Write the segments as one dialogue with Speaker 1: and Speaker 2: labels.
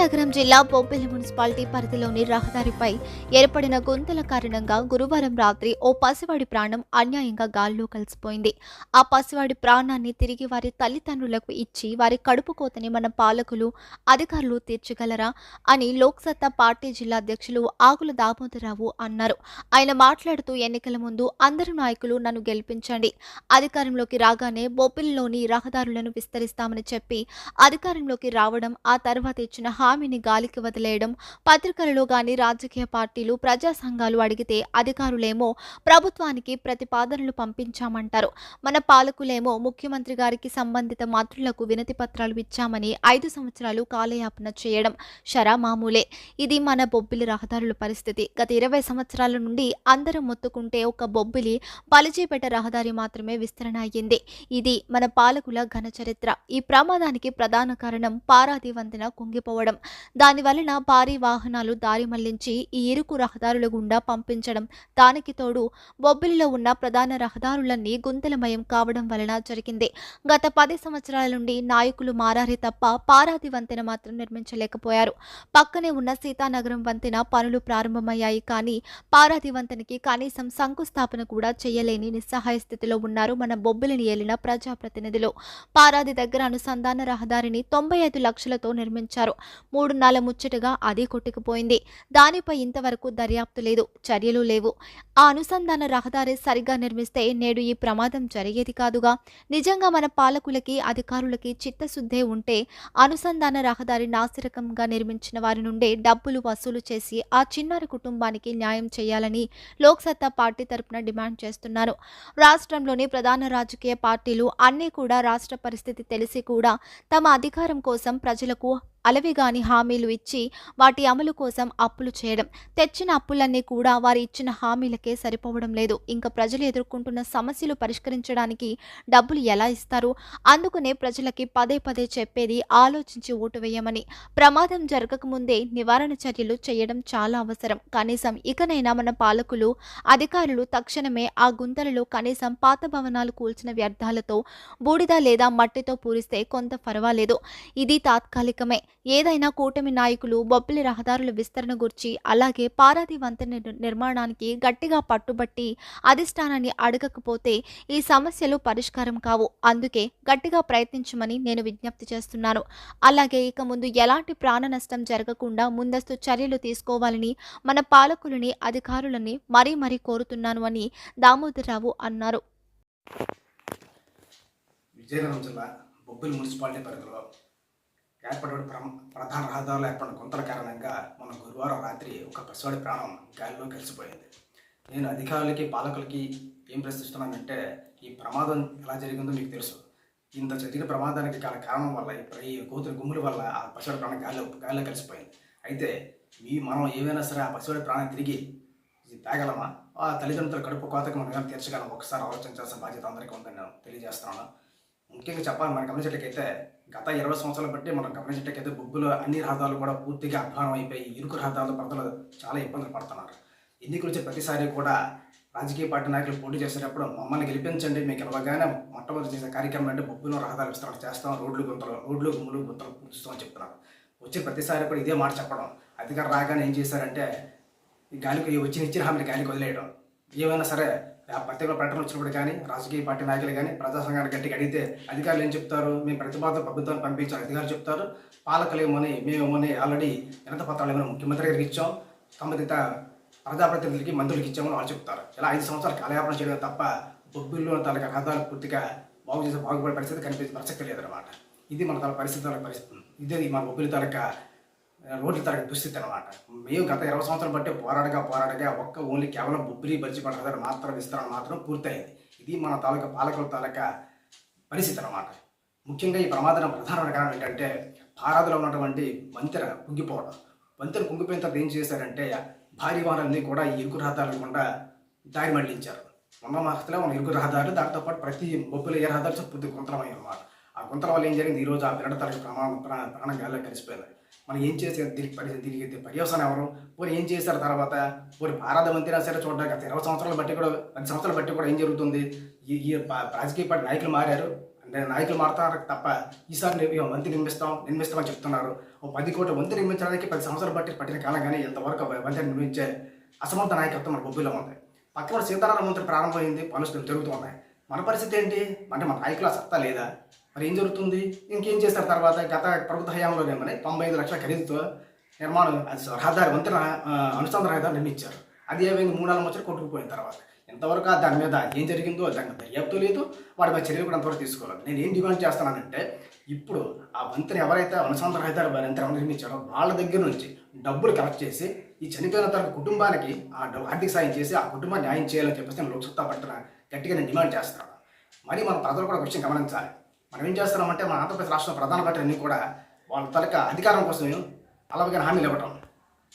Speaker 1: సీతానగరం జిల్లా బొబ్బిలి మున్సిపాలిటీ పరిధిలోని రహదారిపై ఏర్పడిన గుంతల కారణంగా గురువారం రాత్రి ఓ పసివాడి ప్రాణం అన్యాయంగా గాల్లో కలిసిపోయింది. ఆ పసివాడి ప్రాణాన్ని తిరిగి వారి తల్లిదండ్రులకు ఇచ్చి వారి కడుపు కోతని మన పాలకులు, అధికారులు తీర్చగలరా అని లోక్సత్తా పార్టీ జిల్లా అధ్యక్షులు ఆకుల దామోదరరావు అన్నారు. ఆయన మాట్లాడుతూ ఎన్నికల ముందు అందరు నాయకులు నన్ను గెలిపించండి, అధికారంలోకి రాగానే బొబ్బిలిలోని రహదారులను విస్తరిస్తామని చెప్పి అధికారంలోకి రావడం, ఆ తర్వాత ఇచ్చిన హామీని గాలికి వదిలేయడం, పత్రికలలో గాని రాజకీయ పార్టీలు, ప్రజా సంఘాలు అడిగితే అధికారులేమో ప్రభుత్వానికి ప్రతిపాదనలు పంపించామంటారు. మన పాలకులేమో ముఖ్యమంత్రి గారికి సంబంధిత మంత్రులకు వినతి పత్రాలు ఇచ్చామని 5 సంవత్సరాలు కాలయాపన చేయడం మామూలే. ఇది మన బొబ్బిలి రహదారుల పరిస్థితి. గత 20 సంవత్సరాల నుండి అందరం మొత్తుకుంటే ఒక బొబ్బిలి పలిజీపేట రహదారి మాత్రమే విస్తరణ అయ్యింది. ఇది మన పాలకుల ఘన చరిత్ర. ఈ ప్రమాదానికి ప్రధాన కారణం పారాది వంతెన కుంగిపోవడం. దానివలన భారీ వాహనాలు దారి మళ్లించి ఈ ఇరుకు రహదారుల గుండా పంపించడం, దానికి తోడు బొబ్బిలిలో ఉన్న ప్రధాన రహదారులన్నీ గుంతలమయం కావడం వలన జరిగింది. గత 10 సంవత్సరాల నుండి నాయకులు మారారే తప్ప పారాది వంతెన మాత్రం నిర్మించలేకపోయారు. పక్కనే ఉన్న సీతానగరం వంతెన పనులు ప్రారంభమయ్యాయి, కానీ పారాది వంతెనకి కనీసం శంకుస్థాపన కూడా చేయలేని నిస్సహాయ స్థితిలో ఉన్నారు మన బొబ్బిలిని ఏలిన ప్రజాప్రతినిధులు. పారాది దగ్గర అనుసంధాన రహదారిని 95 లక్షలతో నిర్మించారు. 3 నెలల ముచ్చటగా అదే కొట్టుకుపోయింది. దానిపై ఇంతవరకు దర్యాప్తు లేదు, చర్యలు లేవు. ఆ అనుసంధాన రహదారి సరిగా నిర్మిస్తే నేడు ఈ ప్రమాదం జరిగేది కాదుగా. నిజంగా మన పాలకులకి, అధికారులకి చిత్తశుద్ధే ఉంటే అనుసంధాన రహదారి నాసిరకంగా నిర్మించిన వారి నుండే డబ్బులు వసూలు చేసి ఆ చిన్నారి కుటుంబానికి న్యాయం చేయాలని లోక్సత్తా పార్టీ తరపున డిమాండ్ చేస్తున్నారు. రాష్ట్రంలోని ప్రధాన రాజకీయ పార్టీలు అన్నీ కూడా రాష్ట్ర పరిస్థితి తెలిసి కూడా తమ అధికారం కోసం ప్రజలకు అలవిగాని హామీలు ఇచ్చి వాటి అమలు కోసం అప్పులు చేయడం, తెచ్చిన అప్పులన్నీ కూడా వారి ఇచ్చిన హామీలకే సరిపోవడం లేదు. ఇంకా ప్రజలు ఎదుర్కొంటున్న సమస్యలు పరిష్కరించడానికి డబ్బులు ఎలా ఇస్తారు? అందుకనే ప్రజలకి పదే పదే చెప్పేది ఆలోచించి ఓటు వేయమని. ప్రమాదం జరగకముందే నివారణ చర్యలు చేయడం చాలా అవసరం. కనీసం ఇకనైనా మన పాలకులు, అధికారులు తక్షణమే ఆ గుంతలలో కనీసం పాత భవనాలు కూల్చిన వ్యర్థాలతో బూడిద లేదా మట్టితో పూరిస్తే కొంత పర్వాలేదు. ఇది తాత్కాలికమే. ఏదైనా కూటమి నాయకులు బొబ్బిలి రహదారుల విస్తరణ గురించి, అలాగే పారాది వంతెన నిర్మాణానికి గట్టిగా పట్టుబట్టి అధిష్టానాన్ని అడగకపోతే ఈ సమస్యలు పరిష్కారం కావు. అందుకే గట్టిగా ప్రయత్నించమని నేను విజ్ఞప్తి చేస్తున్నాను. అలాగే ఇక ముందు ఎలాంటి ప్రాణ నష్టం జరగకుండా ముందస్తు చర్యలు తీసుకోవాలని మన పాలకులని, అధికారులని మరీ కోరుతున్నాను అని దామోదరరావు అన్నారు.
Speaker 2: విజయనగరం జిల్లా బొబ్బిలి మున్సిపాలిటీ పరిధిలో ఏర్పడిన ప్రధాన రహదారులు ఏర్పడిన గుంతల కారణంగా మన గురువారం రాత్రి ఒక పసివాడి ప్రాణం గాలిలో కలిసిపోయింది. నేను అధికారులకి, పాలకులకి ఏం ప్రశ్నిస్తున్నానంటే, ఈ ప్రమాదం ఎలా జరిగిందో మీకు తెలుసు. ఇంత జరిగిన ప్రమాదానికి కారణం వల్ల ఈ కోతుల గుమ్ముల వల్ల ఆ పసివాడి ప్రాణం గాలిలో కలిసిపోయింది. అయితే మనం ఏమైనా సరే ఆ పసివాడి ప్రాణం తిరిగి తేగలమా? ఆ తల్లిదండ్రుల కడుపు కోతకు మనం ఏమైనా తీర్చగలం? ఒకసారి ఆలోచించాల్సిన బాధ్యత అందరికీ ఉందని నేను తెలియజేస్తున్నాను. ముఖ్యంగా చెప్పాలి, మనం గమనించేటకైతే గత 20 సంవత్సరాలు బట్టి మనం గమనించేటకైతే బొబ్బిలో అన్ని రహదారులు కూడా పూర్తిగా అధ్వానం అయిపోయి ఇరుకు రహదారుల ప్రజలు చాలా ఇబ్బందులు పడుతున్నారు. ఎన్నికలు వచ్చే ప్రతిసారి కూడా రాజకీయ పార్టీ నాయకులు పోటీ చేసేటప్పుడు మమ్మల్ని గెలిపించండి, మీకు గెలవగానే మొట్టమొదటి చేసే కార్యక్రమం అంటే బొబ్బిలో రహదారులు విస్తరణ చేస్తాం, రోడ్లు గుమ్ములు గుంతలు పూడుస్తామని చెప్తున్నారు. వచ్చే ప్రతిసారి కూడా ఇదే మాట చెప్పడం. అధికారం రాగానే ఏం చేశారంటే ఈ గాలికి ఇచ్చిన హామీని గాలికి వదిలేయడం. ఏమైనా సరే పత్రికల ప్రకటన వచ్చినప్పుడు కానీ రాజకీయ పార్టీ నాయకులు కానీ ప్రజా సంఘాన్ని గట్టిగా అడిగితే అధికారులు ఏం చెప్తారు? మేము ప్రతిపాదన ప్రభుత్వాన్ని పంపించారు, అధికారులు చెప్తారు. పాలకులు ఏమని, మేమేమని ఆల్రెడీ వినతి పత్రాలు ఏమైనా ముఖ్యమంత్రి గారికి ఇచ్చాం, సంబంధిత ప్రజాప్రతినిధులకి, మంత్రులకి ఇచ్చామని వాళ్ళు చెప్తారు. ఇలా 5 సంవత్సరాలు కాలయాపన చేయడం తప్ప బొబ్బిల్లో తాలూకా రహదారులు పూర్తిగా బాగుపడే పరిస్థితి కనిపించే ప్రసక్తి లేదనమాట. ఇది మన తన పరిస్థితి. ఇదే మన బొబ్బిలి తాలూకా రోడ్ల తరగతి దుస్థితి అనమాట. మేము గత 20 సంవత్సరాలు బట్టి పోరాడగా ఓన్లీ కేవలం బొబ్బిలి బలిజీపేట రహదారి మాత్రం విస్తరణ మాత్రం పూర్తయింది. ఇది మన పాలకుల తాలూకా పరిస్థితి అనమాట. ముఖ్యంగా ఈ ప్రమాదం ప్రధానమైన కారణం ఏంటంటే పారాదిలో ఉన్నటువంటి వంతెన కుంగిపోవడం. వంతెన కుంగిపోయిన తర్వాత ఏం చేశారంటే భారీ వాహనాలన్నీ కూడా ఈ ఇరుకు రహదారులు కూడా దారి మళ్లించారు. ఉన్న ఇరుకు రహదారులు, దాంతో పాటు ప్రతి బొబ్బిలి ఏ రహదారులు పూర్తి గుంతలమయ్యాయి అన్నమాట. ఆ గుంతల వల్ల ఏం జరిగింది? ఈరోజు ఆ పిల్లల తరగతి ప్రాణం గాల్లో కలిసిపోయింది. మనం ఏం చేసారు? దీనికి పర్యవసానం ఎవరు? పోనీ ఏం చేశారు తర్వాత? పోనీ పారాద వంతెన సరే చూడడానికి గత 20 సంవత్సరాలు బట్టి కూడా 10 సంవత్సరాలు బట్టి కూడా ఏం జరుగుతుంది? రాజకీయ పార్టీ నాయకులు మారారు, అంటే నాయకులు మారుతారు తప్ప ఈసారి వంతెన నిర్మిస్తామని చెప్తున్నారు. ఓ 10 కోట్ల వంతెన నిర్మించడానికి 10 సంవత్సరాలు పట్టిన కాలం కానీ ఇంతవరకు వంతెన నిర్మించే అసమర్థ నాయకత్వం మన బొబ్బిలో ఉంది. పక్కన సీతారామ మంత్రి ప్రారంభమైంది, పనులు జరుగుతూ ఉన్నాయి. మన పరిస్థితి ఏంటి అంటే మన నాయకుల సత్తా లేదా? మరి ఏం జరుగుతుంది? ఇంకేం చేస్తారు తర్వాత? గత ప్రభుత్వ హయాంలోనేమని 95 లక్షల ఖరీదుతో నిర్మాణం రహదారి వంతెన అనుసంధాన రహదారి నిర్మించారు. అది ఏమైంది? 3-4 సంవత్సరాలు కొట్టుకుపోయిన తర్వాత ఇంతవరకు దాని మీద ఏం జరిగిందో దాని దర్యాప్తు లేదు, వాడి మీద చర్యలు కూడా అంతవరకు తీసుకోవాలి. నేను ఏం డిమాండ్ చేస్తున్నానంటే, ఇప్పుడు ఆ వంతెన ఎవరైతే అనుసంధాన రహదారి వంతెన నిర్మించారో వాళ్ళ దగ్గర నుంచి డబ్బులు కలెక్ట్ చేసి ఈ చనిపోయిన తరగతి కుటుంబానికి ఆర్థిక సాయం చేసి ఆ కుటుంబాన్ని న్యాయం చేయాలని చెప్పేసి నేను లోక్సత్తా పట్టిన గట్టిగా నేను డిమాండ్ చేస్తున్నాను. మరి మన ప్రజలు కూడా ఒక విషయం గమనించాలి. మనం ఏం చేస్తున్నామంటే మన ఆంధ్రప్రదేశ్ రాష్ట్రం ప్రధాన పార్టీలన్నీ కూడా వాళ్ళ తలక అధికారం కోసం అలవైన హామీలు ఇవ్వటం,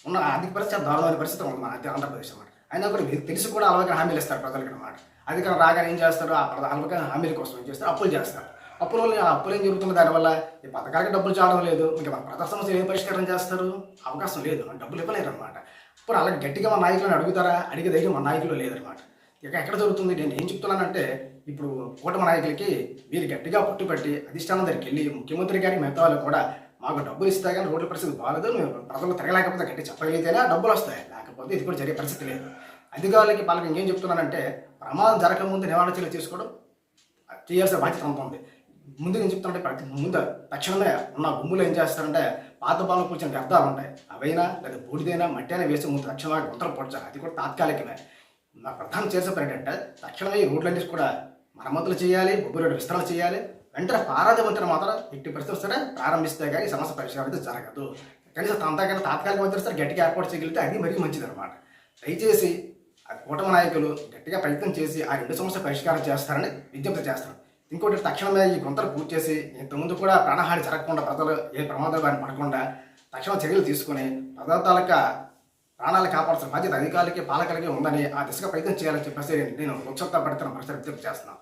Speaker 2: ఉన్న ఆర్థిక పరిస్థితి దారుణమైన పరిస్థితి ఉంది మన ఆంధ్రప్రదేశ్ అన్నమాట. అయినా కూడా తెలిసి కూడా అలవైన హామీలు ఇస్తారు ప్రజలకి అన్నమాట. అధికారం రాగానే ఏం చేస్తారు? ఆ అలవైన హామీల కోసం ఏం చేస్తారు? అప్పులు చేస్తారు. అప్పులు ఏం జరుగుతుంది? దానివల్ల ఈ పథకాలకి డబ్బులు చావడం లేదు. ఇంకా మన ప్రజా సమస్యలు ఏం పరిష్కారం చేస్తారు? అవకాశం లేదు, డబ్బులు ఇవ్వలేరు అనమాట. ఇప్పుడు అలాగే గట్టిగా మన నాయకులను అడుగుతారా? అడిగే ధైర్యం మన నాయకులు లేదనమాట. ఇక ఎక్కడ జరుగుతుంది? నేను ఏం చెప్తున్నానంటే, ఇప్పుడు కూటమి నాయకులకి మీరు గట్టిగా పట్టుబట్టి అధిష్టానం దగ్గరికి వెళ్ళి ముఖ్యమంత్రి గారికి మిగతా వాళ్ళు కూడా మాకు డబ్బులు ఇస్తే కానీ రోడ్ల పరిస్థితి బాగలేదు, మేము ప్రజలు తిరగలేకపోతే గట్టి చెప్పగలిగితేనే డబ్బులు వస్తాయి, లేకపోతే ఇది కూడా జరిగే పరిస్థితి లేదు. అధికారులకి వాళ్ళకి ఇంకేం చెప్తున్నానంటే, ప్రమాదం జరగకముందు నివారణ చర్యలు తీసుకోవడం చేయాల్సిన బాధ్యత ఉంటుంది. ముందు నేను చెప్తానంటే ముందు తక్షణమే ఉన్న గుమ్ములు ఏం చేస్తారంటే పాత బాగా కూర్చొని వ్యర్థాలు ఉంటాయి, అవైనా లేదా బూడిదైనా మట్టి అయినా వేసి ముందు తక్షణమే గుంతలు పొడ్చాలి. అది కూడా తాత్కాలికమే. నా ప్రధాన చేసే పని ఏంటంటే తక్షణమే ఈ రోడ్లన్నీ కూడా మరమ్మతులు చేయాలి, బొబ్బులు విస్తరణ చేయాలి. వెంటనే పారాది వంతెన మాత్రం ఎట్టి పరిస్థితులు సరే ప్రారంభిస్తే కానీ సమస్య పరిష్కారం అయితే జరగదు. కనీసం అంతకన్నా తాత్కాలిక వంతెన సరే గట్టిగా ఏర్పాటు చేయగలిగితే అది మరీ మంచిది అనమాట. దయచేసి ఆ కూటమి నాయకులు గట్టిగా ప్రయత్నం చేసి ఆ 2 సమస్యల పరిష్కారం చేస్తారని విజ్ఞప్తి చేస్తారు. ఇంకోటి తక్షణమే ఈ గుంతలు పూర్తి చేసి ఇంతకుముందు కూడా ప్రాణహాని జరగకుండా ప్రజలు ఏ ప్రమాదాలు బారిన పడకుండా తక్షణ చర్యలు తీసుకుని ప్రజల తాలూకా ప్రాణాలు కాపాడాల్సిన బాధ్యత అధికారులకి పాలకులకి ఉందని ఆ దిశగా ప్రయత్నం చేయాలని చెప్పేసి నేను లోక్సత్తా పడుతున్న పరిస్థితి విజ్ఞప్తి చేస్తున్నాను.